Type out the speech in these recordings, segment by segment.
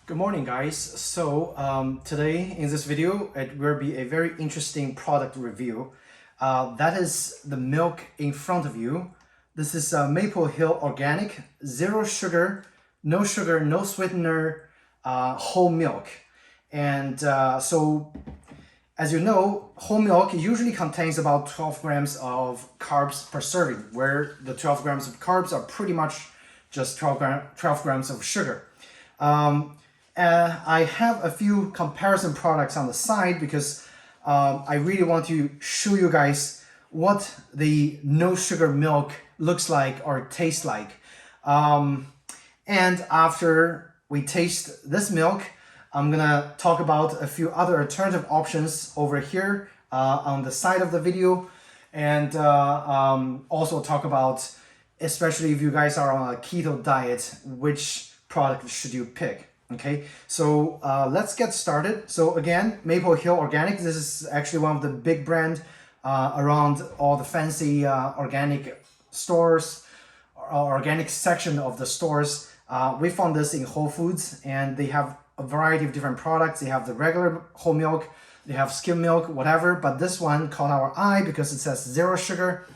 Good morning, guys. Today in this video, it will be a very interesting product review. That is the milk in front of you. This is Maple Hill Organic, zero sugar, no sweetener, whole milk. As you know, whole milk usually contains about 12 grams of carbs per serving, where the 12 grams of carbs are pretty much just 12 grams of sugar. I have a few comparison products on the side because I really want to show you guys what the no sugar milk looks like or tastes like. And after we taste this milk, I'm gonna talk about a few other alternative options over here on the side of the video, and also talk about, especially if you guys are on a keto diet, which product should you pick. Okay, so let's get started. So again, Maple Hill Organic, this is actually one of the big brand around all the fancy organic stores, or organic section of the stores. We found this in Whole Foods, and they have a variety of different products. They have the regular whole milk, they have skim milk, whatever, but this one caught our eye because it says zero sugar.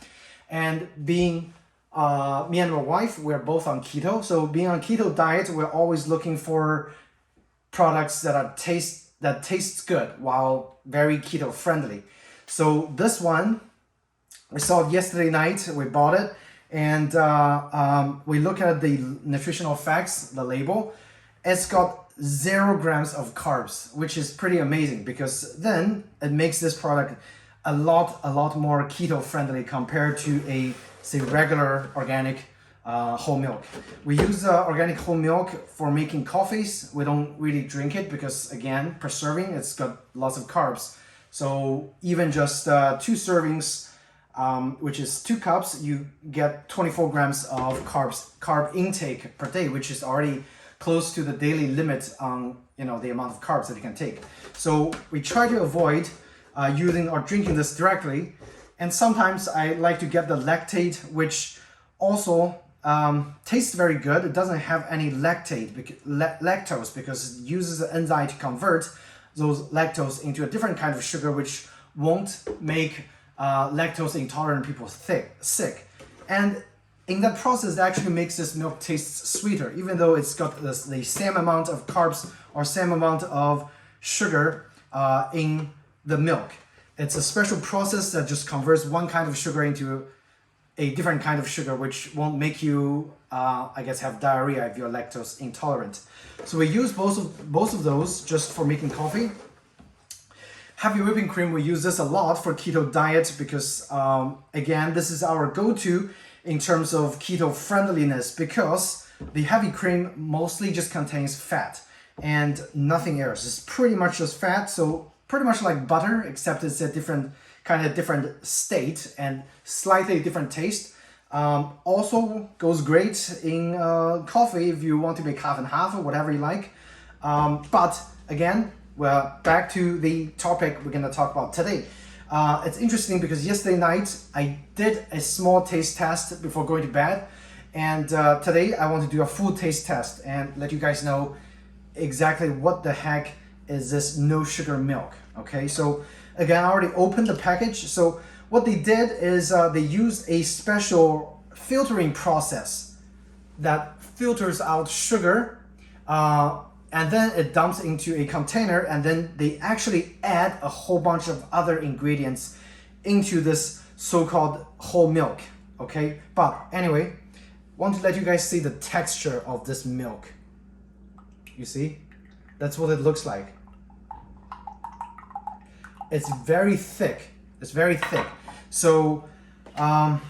And being me and my wife, we're both on keto. So being on keto diet, we're always looking for products that tastes good while very keto friendly. So this one, we saw it yesterday night, we bought it, and we look at the nutritional facts, the label. It's got 0 grams of carbs, which is pretty amazing because then it makes this product a lot more keto friendly compared to a, say, regular organic whole milk. We use organic whole milk for making coffees. We don't really drink it because, again, per serving, it's got lots of carbs. So even just 2 servings, which is 2 cups, you get 24 grams of carb intake per day, which is already close to the daily limit on the amount of carbs that you can take. So we try to avoid using or drinking this directly. And sometimes I like to get the Lactate, which also tastes very good. It doesn't have any lactose because it uses an enzyme to convert those lactose into a different kind of sugar, which won't make lactose intolerant people sick. And in that process, it actually makes this milk taste sweeter, even though it's got the same amount of carbs or same amount of sugar in the milk. It's a special process that just converts one kind of sugar into a different kind of sugar, which won't make you, have diarrhea if you're lactose intolerant. So we use both of those just for making coffee. Heavy whipping cream, we use this a lot for keto diet because, again, this is our go-to in terms of keto friendliness, because the heavy cream mostly just contains fat and nothing else. It's pretty much just fat, so pretty much like butter, except it's a different state and slightly different taste. Also goes great in coffee if you want to make half and half or whatever you like. But again, we're back to the topic we're gonna talk about today. It's interesting because yesterday night I did a small taste test before going to bed, and today I want to do a full taste test and let you guys know exactly what the heck is this no sugar milk. Okay, so again, I already opened the package. So what they did is they used a special filtering process that filters out sugar, and then it dumps into a container, and then they actually add a whole bunch of other ingredients into this so-called whole milk. Okay, but anyway, want to let you guys see the texture of this milk. You see, that's what it looks like. It's very thick. It's very thick. So, and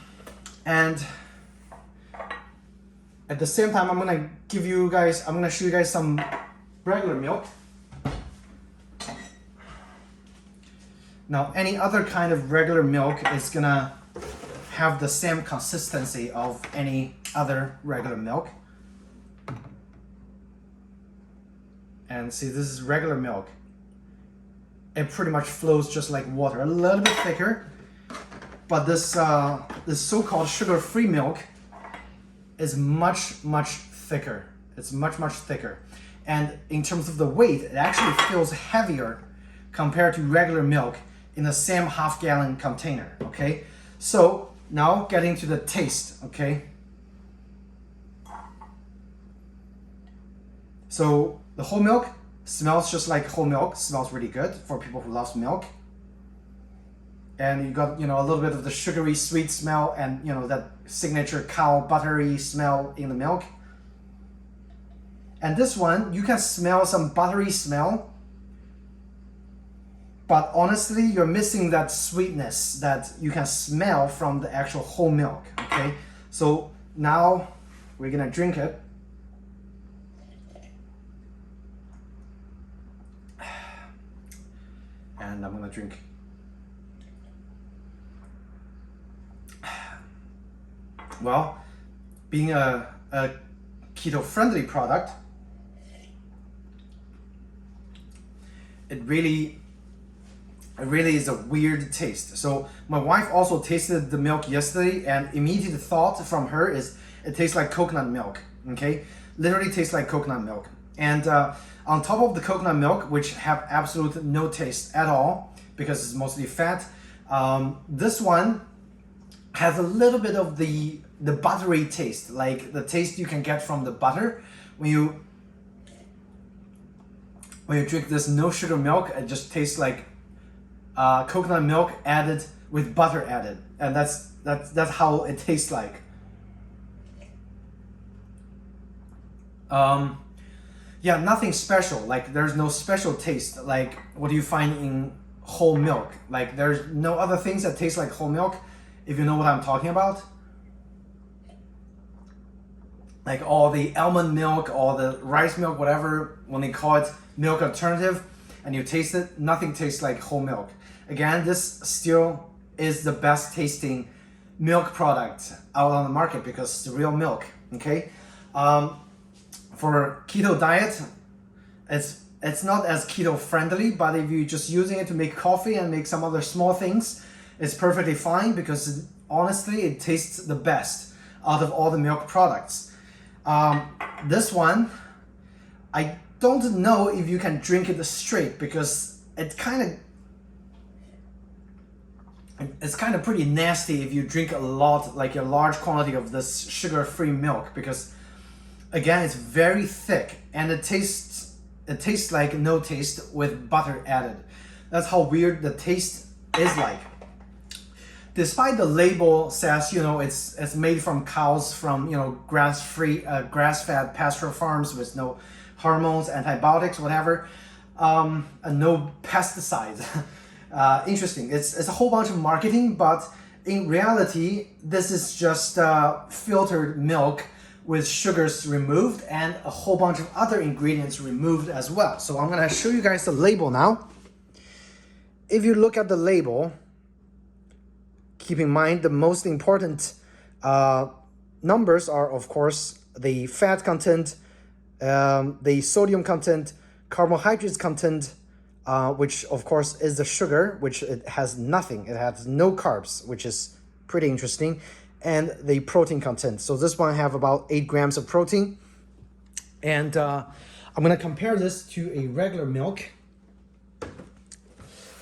at the same time, I'm gonna show you guys some regular milk. Now, any other kind of regular milk is gonna have the same consistency of any other regular milk. And see, this is regular milk. It pretty much flows just like water, a little bit thicker. But this so-called sugar-free milk is much thicker. It's much thicker. And in terms of the weight, it actually feels heavier compared to regular milk in the same half-gallon container, okay? So now getting to the taste, okay? So the whole milk smells just like whole milk, smells really good for people who love milk. And you got, a little bit of the sugary sweet smell and, that signature cow buttery smell in the milk. And this one, you can smell some buttery smell, but honestly, you're missing that sweetness that you can smell from the actual whole milk, okay? So now we're gonna drink it. And I'm gonna drink. Well, being a keto-friendly product, it really is a weird taste. So my wife also tasted the milk yesterday, and immediate thought from her is it tastes like coconut milk, okay? Literally tastes like coconut milk. And on top of the coconut milk, which have absolute no taste at all because it's mostly fat, this one has a little bit of the buttery taste, like the taste you can get from the butter when you drink this no sugar milk. It just tastes like coconut milk added with butter added, and that's how it tastes like. Yeah, nothing special. Like there's no special taste like what you find in whole milk. Like there's no other things that taste like whole milk, if you know what I'm talking about. Like all the almond milk, all the rice milk, whatever, when they call it milk alternative, and you taste it, nothing tastes like whole milk. Again, this still is the best tasting milk product out on the market because it's real milk, okay? For keto diet, it's not as keto friendly, but if you're just using it to make coffee and make some other small things, it's perfectly fine because honestly, it tastes the best out of all the milk products. This one, I don't know if you can drink it straight because it's kind of pretty nasty if you drink a lot, like a large quantity of this sugar-free milk, because again, it's very thick and it tastes like no taste with butter added. That's how weird the taste is like. Despite the label says, it's made from cows from, grass-free, grass-fed pasture farms with no hormones, antibiotics, whatever, and no pesticides. Interesting. It's a whole bunch of marketing, but in reality, this is just filtered milk with sugars removed and a whole bunch of other ingredients removed as well. So I'm gonna show you guys the label now. If you look at the label, keep in mind the most important numbers are, of course, the fat content, the sodium content, carbohydrates content, which of course is the sugar, which it has nothing. It has no carbs, which is pretty interesting, and the protein content. So this one have about 8 grams of protein. And I'm gonna compare this to a regular milk.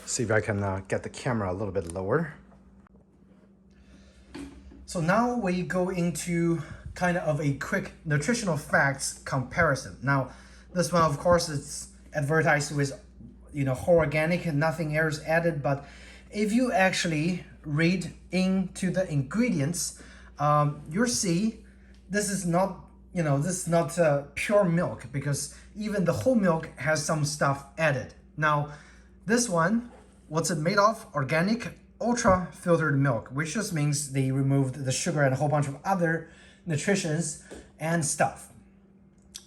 See if I can get the camera a little bit lower. So now we go into kind of a quick nutritional facts comparison. Now, this one, of course, it's advertised with, whole organic and nothing else added. But if you actually read into the ingredients, you'll see this is not, pure milk, because even the whole milk has some stuff added. Now, this one, what's it made of? Organic ultra filtered milk, which just means they removed the sugar and a whole bunch of other nutritions and stuff.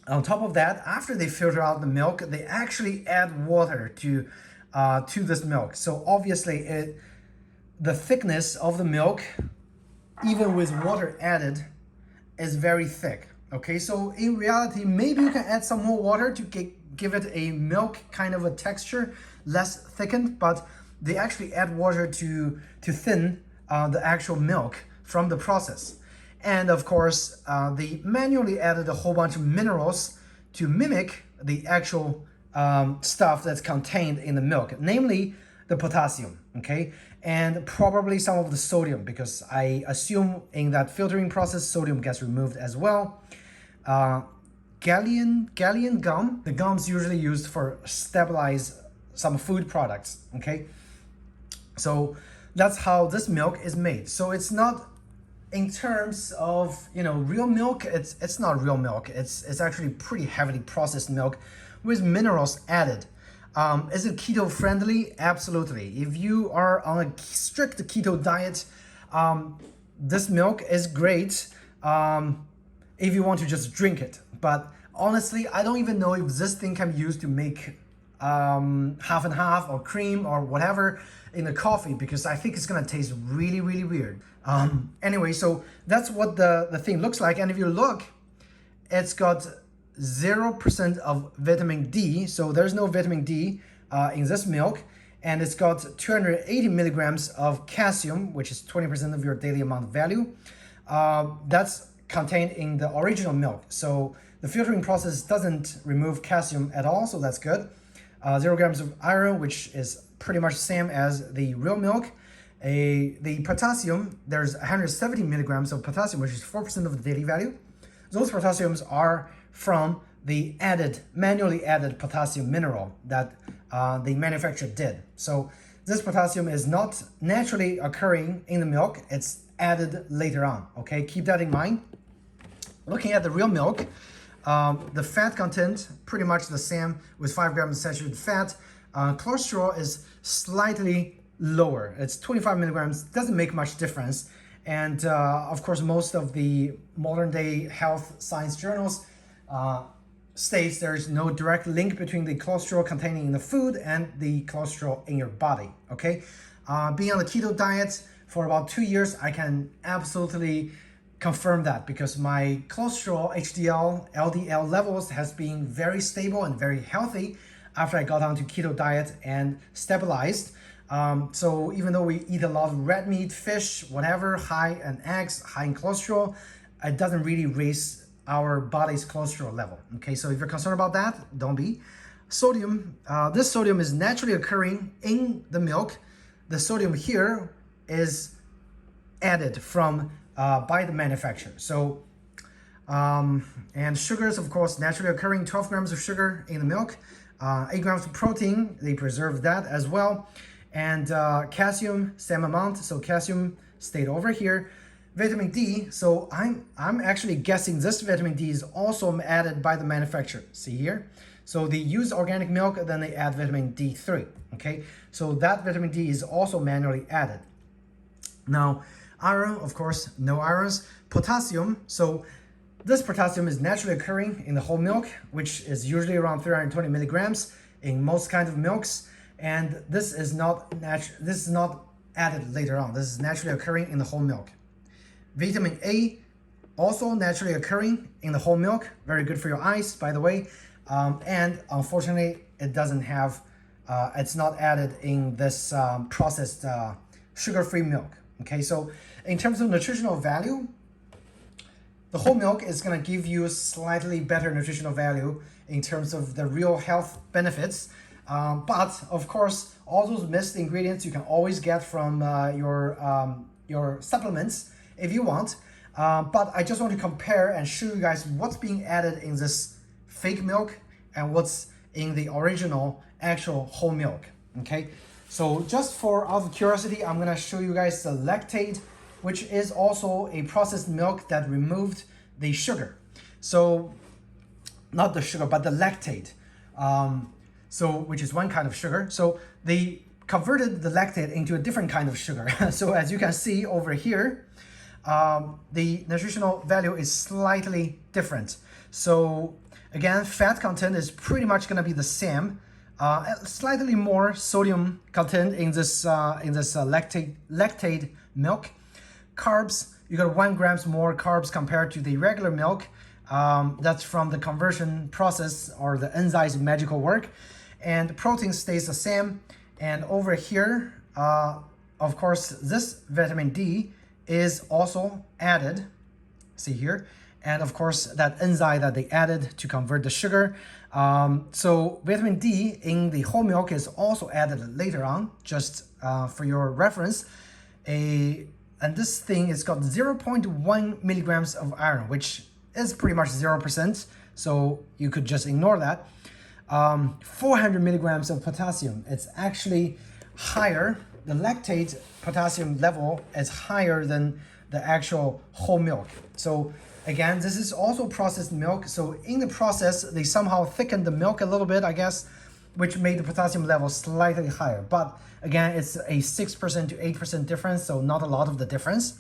On top of that, after they filter out the milk, they actually add water to this milk. So obviously the thickness of the milk, even with water added, is very thick. Okay, so in reality, maybe you can add some more water to give it a milk kind of a texture, less thickened, but they actually add water to thin the actual milk from the process. And of course, they manually added a whole bunch of minerals to mimic the actual stuff that's contained in the milk, namely the potassium, okay, and probably some of the sodium, because I assume in that filtering process sodium gets removed as well. Gallium gum, the gum's usually used for stabilize some food products, okay. So that's how this milk is made. So it's not, in terms of, you know, real milk, it's not real milk. It's actually pretty heavily processed milk with minerals added. Is it keto friendly? Absolutely. If you are on a strict keto diet, this milk is great if you want to just drink it. But honestly, I don't even know if this thing can be used to make half and half or cream or whatever in the coffee, because I think it's gonna taste really, really weird. Anyway, so that's what the thing looks like. And if you look, it's got 0% of vitamin D. So there's no vitamin D in this milk. And it's got 280 milligrams of calcium, which is 20% of your daily amount of value. That's contained in the original milk. So the filtering process doesn't remove calcium at all, so that's good. 0 grams of iron, which is pretty much the same as the real milk. The potassium, there's 170 milligrams of potassium, which is 4% of the daily value. Those potassiums are from the manually added potassium mineral that the manufacturer did. So this potassium is not naturally occurring in the milk, it's added later on, okay? Keep that in mind. Looking at the real milk, the fat content, pretty much the same with 5 grams of saturated fat. Cholesterol is slightly lower. It's 25 milligrams, doesn't make much difference. And of course, most of the modern day health science journals states there is no direct link between the cholesterol containing in the food and the cholesterol in your body, okay? Being on the keto diet for about 2 years, I can absolutely confirm that, because my cholesterol, HDL, LDL levels has been very stable and very healthy after I got onto keto diet and stabilized. So even though we eat a lot of red meat, fish, whatever, high in eggs, high in cholesterol, it doesn't really raise our body's cholesterol level. Okay, so if you're concerned about that, don't be. Sodium, this sodium is naturally occurring in the milk. The sodium here is added from by the manufacturer. So, and sugars, of course, naturally occurring, 12 grams of sugar in the milk, 8 grams of protein, they preserve that as well. And calcium, same amount, so calcium stayed over here. Vitamin D, so I'm actually guessing this vitamin D is also added by the manufacturer. See here? So they use organic milk, then they add vitamin D3, okay? So that vitamin D is also manually added. Now, iron, of course, no irons. Potassium, so this potassium is naturally occurring in the whole milk, which is usually around 320 milligrams in most kinds of milks. And this is not added later on. This is naturally occurring in the whole milk. Vitamin A, also naturally occurring in the whole milk. Very good for your eyes, by the way. And unfortunately, it doesn't have, it's not added in this processed sugar-free milk. Okay, so in terms of nutritional value, the whole milk is gonna give you slightly better nutritional value in terms of the real health benefits. But of course, all those missed ingredients you can always get from your supplements if you want. But I just want to compare and show you guys what's being added in this fake milk and what's in the original actual whole milk. Okay, so just for out of curiosity, I'm gonna show you guys the lactate, which is also a processed milk that removed the sugar. So not the sugar, but the lactate. So which is one kind of sugar. So they converted the lactate into a different kind of sugar. So as you can see over here, the nutritional value is slightly different. So again, fat content is pretty much gonna be the same. Slightly more sodium content in this lactate milk. Carbs, you got 1 grams more carbs compared to the regular milk. That's from the conversion process or the enzymes magical work. And protein stays the same. And over here, of course, this vitamin D is also added, see here, and of course that enzyme that they added to convert the sugar. So vitamin D in the whole milk is also added later on, just for your reference. And this thing is got 0.1 milligrams of iron, which is pretty much 0%, so you could just ignore that. 400 milligrams of potassium. It's actually higher. The lactate potassium level is higher than the actual whole milk. So again, this is also processed milk. So in the process, they somehow thickened the milk a little bit, I guess, which made the potassium level slightly higher. But again, it's a 6% to 8% difference, so not a lot of the difference.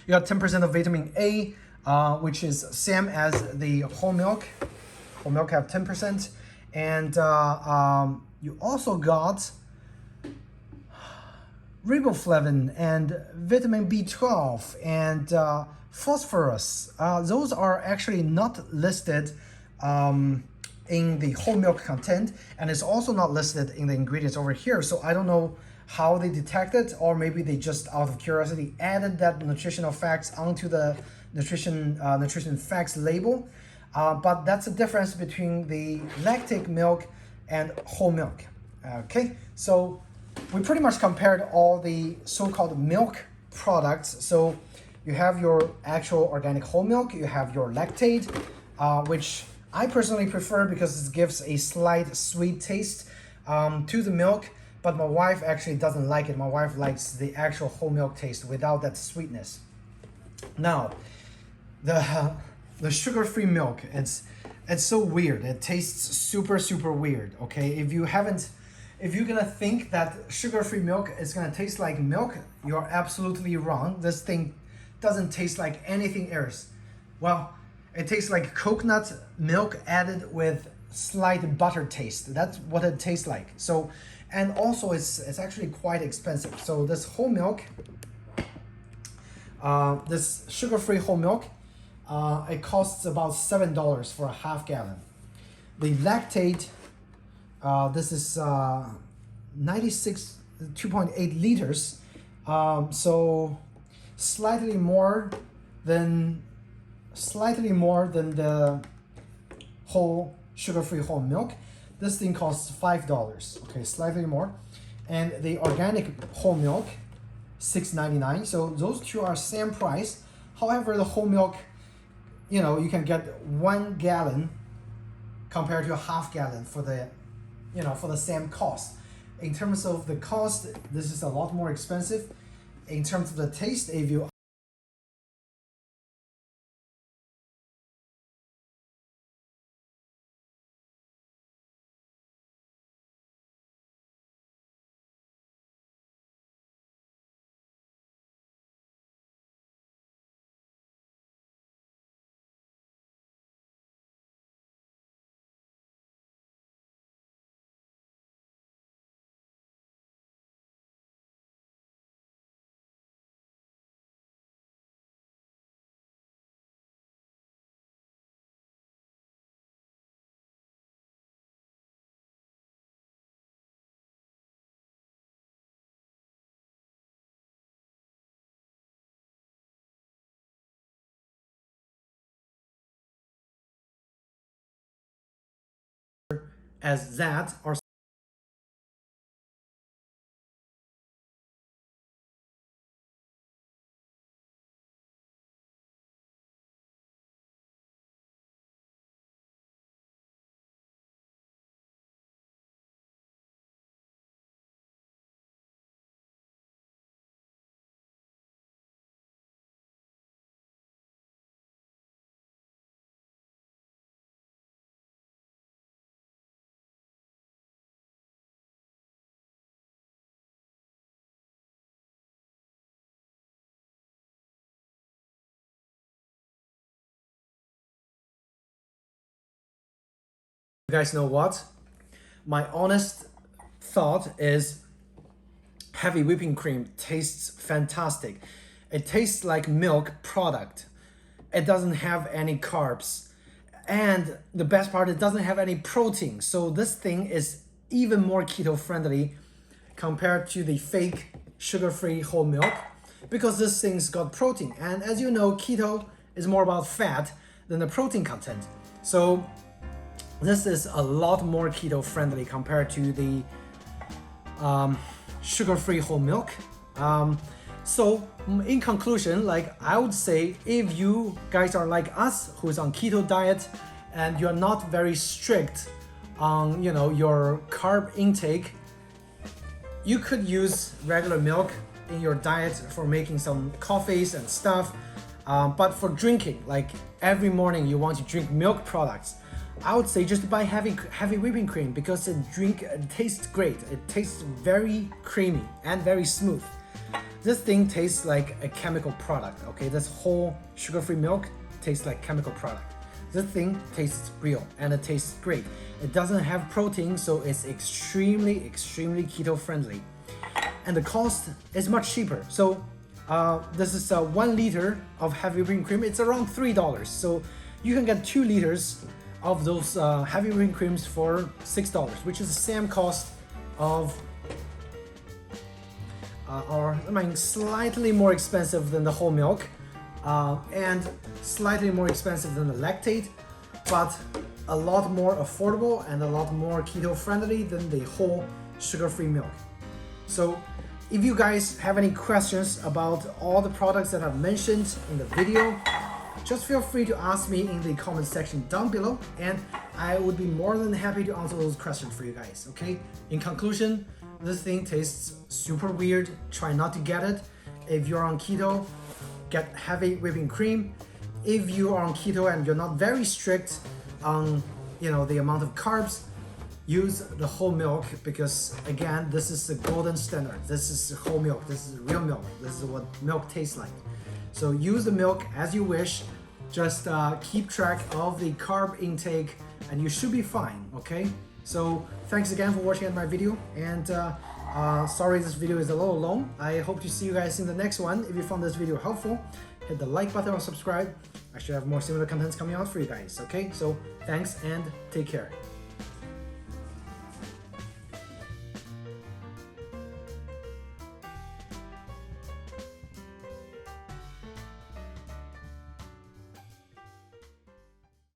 You got 10% of vitamin A, which is same as the whole milk. Whole milk have 10%. And you also got riboflavin and vitamin B12 and phosphorus. Those are actually not listed in the whole milk content, and it's also not listed in the ingredients over here. So I don't know how they detect it, or maybe they just out of curiosity added that nutritional facts onto the nutrition facts label. But that's the difference between the lactic milk and whole milk. Okay, so we pretty much compared all the so-called milk products. So you have your actual organic whole milk, you have your lactate, which I personally prefer because it gives a slight sweet taste to the milk, but my wife actually doesn't like it. My wife likes the actual whole milk taste without that sweetness. Now, the sugar-free milk, it's so weird. It tastes super weird. Okay, if you're gonna think that sugar-free milk is gonna taste like milk, you're absolutely wrong. This thing doesn't taste like anything else. Well, it tastes like coconut milk added with slight butter taste. That's what it tastes like. So, and also it's actually quite expensive. So this whole milk, this sugar-free whole milk, it costs about $7 for a half gallon. The lactate, this is 2.8 liters, so slightly more than the whole sugar-free whole milk. This thing costs $5. Okay, slightly more, and the organic whole milk, $6.99. So those two are same price. However, the whole milk, you can get 1 gallon compared to a half gallon for the same cost. In terms of the cost, this is a lot more expensive. In terms of the taste, if you as that or you guys know what? My honest thought is heavy whipping cream tastes fantastic. It tastes like milk product. It doesn't have any carbs. And the best part, it doesn't have any protein. So this thing is even more keto friendly compared to the fake sugar-free whole milk, because this thing's got protein. And as you know, keto is more about fat than the protein content. So this is a lot more keto friendly compared to the sugar-free whole milk. So in conclusion, like I would say, if you guys are like us who's on keto diet and you're not very strict on your carb intake, you could use regular milk in your diet for making some coffees and stuff. But for drinking, like every morning you want to drink milk products, I would say just buy heavy whipping cream, because it tastes great. It tastes very creamy and very smooth. This thing tastes like a chemical product, okay? This whole sugar-free milk tastes like chemical product. This thing tastes real and it tastes great. It doesn't have protein, so it's extremely keto friendly. And the cost is much cheaper. So this is 1 liter of heavy whipping cream. It's around $3. So you can get 2 liters of those heavy whipping creams for $6, which is the same cost of slightly more expensive than the whole milk, and slightly more expensive than the Lactate, but a lot more affordable and a lot more keto friendly than the whole sugar-free milk. So if you guys have any questions about all the products that I've mentioned in the video, just feel free to ask me in the comment section down below, and I would be more than happy to answer those questions for you guys, okay? In conclusion, this thing tastes super weird. Try not to get it. If you're on keto, get heavy whipping cream. If you are on keto and you're not very strict on the amount of carbs, use the whole milk, because again, this is the golden standard. This is whole milk. This is real milk. This is what milk tastes like. So use the milk as you wish. Just keep track of the carb intake and you should be fine, okay? So thanks again for watching my video, and sorry this video is a little long. I hope to see you guys in the next one. If you found this video helpful, hit the like button or subscribe. I should have more similar contents coming out for you guys, okay? So thanks and take care.